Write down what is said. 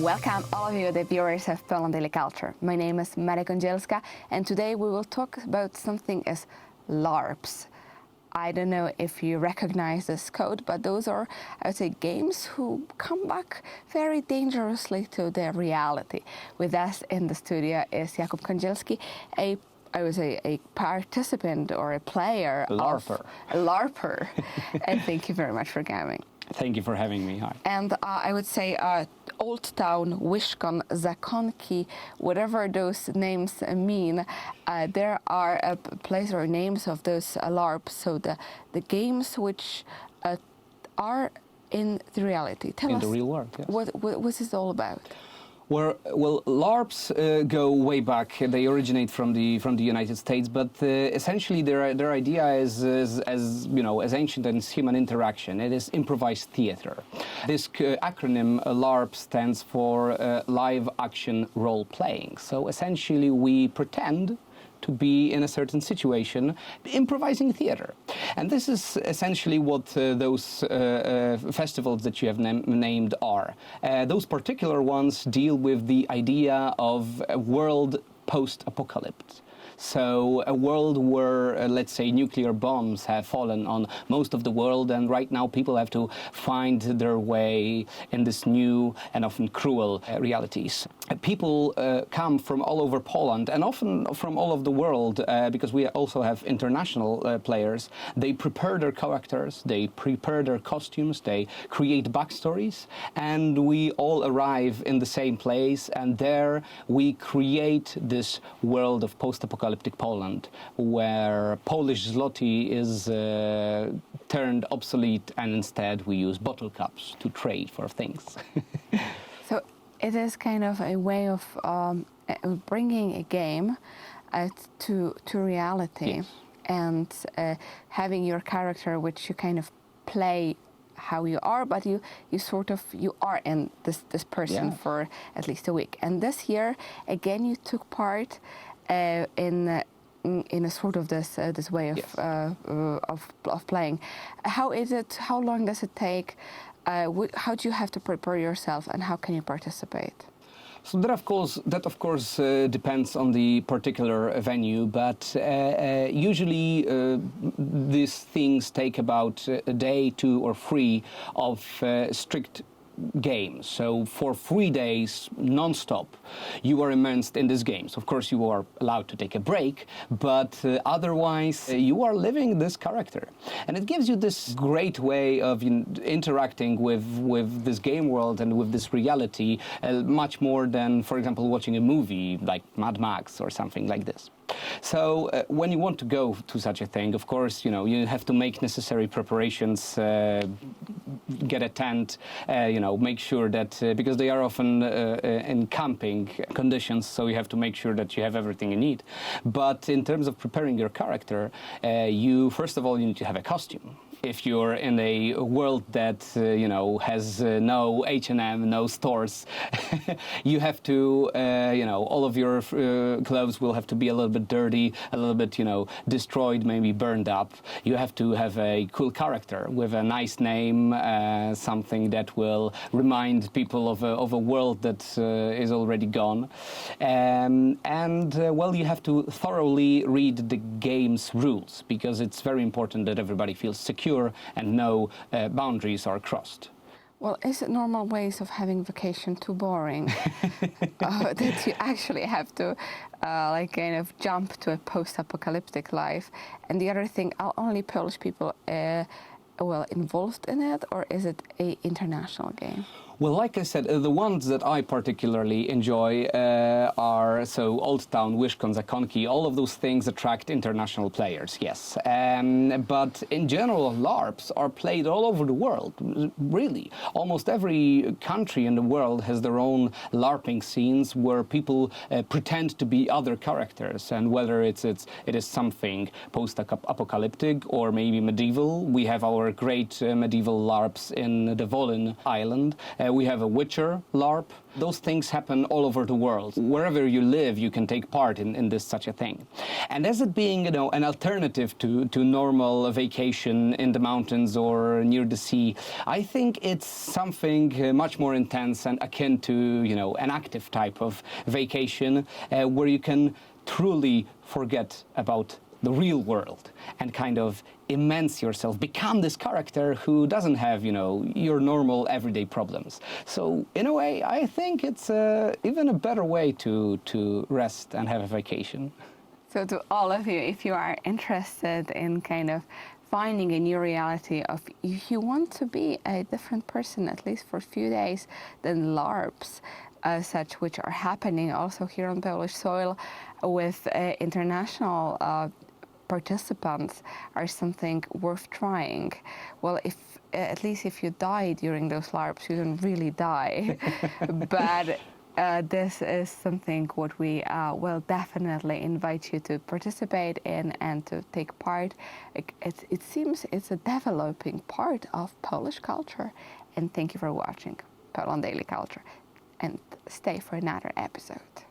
Welcome all of you, the viewers of Poland Daily Culture. My name is Maria Kądzielska, and today we will talk about something as LARPs. I don't know if you recognize this code, but those are, I would say, games who come back very dangerously to their reality. With us in the studio is Jakub Kądzielski, I would say a participant or a player, LARPer. A LARPer. And thank you very much for coming. Thank you for having me. Hi. And I would say Old Town, Wyszkon, Zakonki, whatever those names mean, there are places or names of those LARPs, so the games which are in the reality. Tell us in the real world, yes. What is it all about? Well, LARPs go way back. They originate from the United States, but essentially their idea is as you know, as ancient as human interaction. It is improvised theater. This acronym LARP stands for live action role playing. So essentially, we pretend to be in a certain situation, improvising theater. And this is essentially what those festivals that you have named are. Those particular ones deal with the idea of a world post-apocalypse. So a world where, let's say, nuclear bombs have fallen on most of the world, and right now people have to find their way in this new and often cruel realities. People come from all over Poland and often from all over the world because we also have international players. They prepare their characters, they prepare their costumes, they create backstories, and we all arrive in the same place, and there we create this world of post-apocalyptic Poland, where Polish zloty is turned obsolete, and instead we use bottle caps to trade for things. So it is kind of a way of bringing a game to reality. Yes. And having your character, which you kind of play how you are, but you are in this person for at least a week. And this year, again, you took part in a sort of this way of playing. How is it? How long does it take? How do you have to prepare yourself, and how can you participate? So that of course depends on the particular venue, but usually these things take about a day, 2 or 3 of strict games. So for 3 days non-stop you are immersed in these games. Of course you are allowed to take a break, but otherwise you are living this character, and it gives you this great way of interacting with this game world and with this reality much more than, for example, watching a movie like Mad Max or something like this. So when you want to go to such a thing, of course, you have to make necessary preparations, get a tent, make sure that, because they are often in camping conditions, so you have to make sure that you have everything you need. But in terms of preparing your character, first of all, you need to have a costume. If you're in a world that has no H&M, no stores, you have to, all of your clothes will have to be a little bit dirty, a little bit, destroyed, maybe burned up. You have to have a cool character with a nice name, something that will remind people of a world that is already gone. Well, you have to thoroughly read the game's rules, because it's very important that everybody feels secure and no boundaries are crossed. Well, is it normal ways of having vacation too boring? That you actually have to kind of jump to a post-apocalyptic life? And the other thing, are only Polish people involved in it, or is it an international game? Well, like I said, the ones that I particularly enjoy are Old Town, Wyszkon, Zakonki. All of those things attract international players, yes. But in general, LARPs are played all over the world, really. Almost every country in the world has their own LARPing scenes where people pretend to be other characters, and whether it is something post-apocalyptic or maybe medieval. We have our great medieval LARPs in the Volyn island, We have a Witcher LARP. Those things happen all over the world. Wherever you live, you can take part in this such a thing. And as it being, you know, an alternative to normal vacation in the mountains or near the sea, I think it's something much more intense and akin to, you know, an active type of vacation where you can truly forget about the real world and kind of immerse yourself, become this character who doesn't have, you know, your normal everyday problems. So in a way, I think it's even a better way to rest and have a vacation. So to all of you, if you are interested in kind of finding a new reality of if you want to be a different person, at least for a few days, then LARPs, such which are happening also here on Polish soil with international participants, are something worth trying. Well, if at least if you die during those LARPs, you don't really die. But this is something what we will definitely invite you to participate in and to take part. It seems it's a developing part of Polish culture. And thank you for watching Poland Daily Culture. And stay for another episode.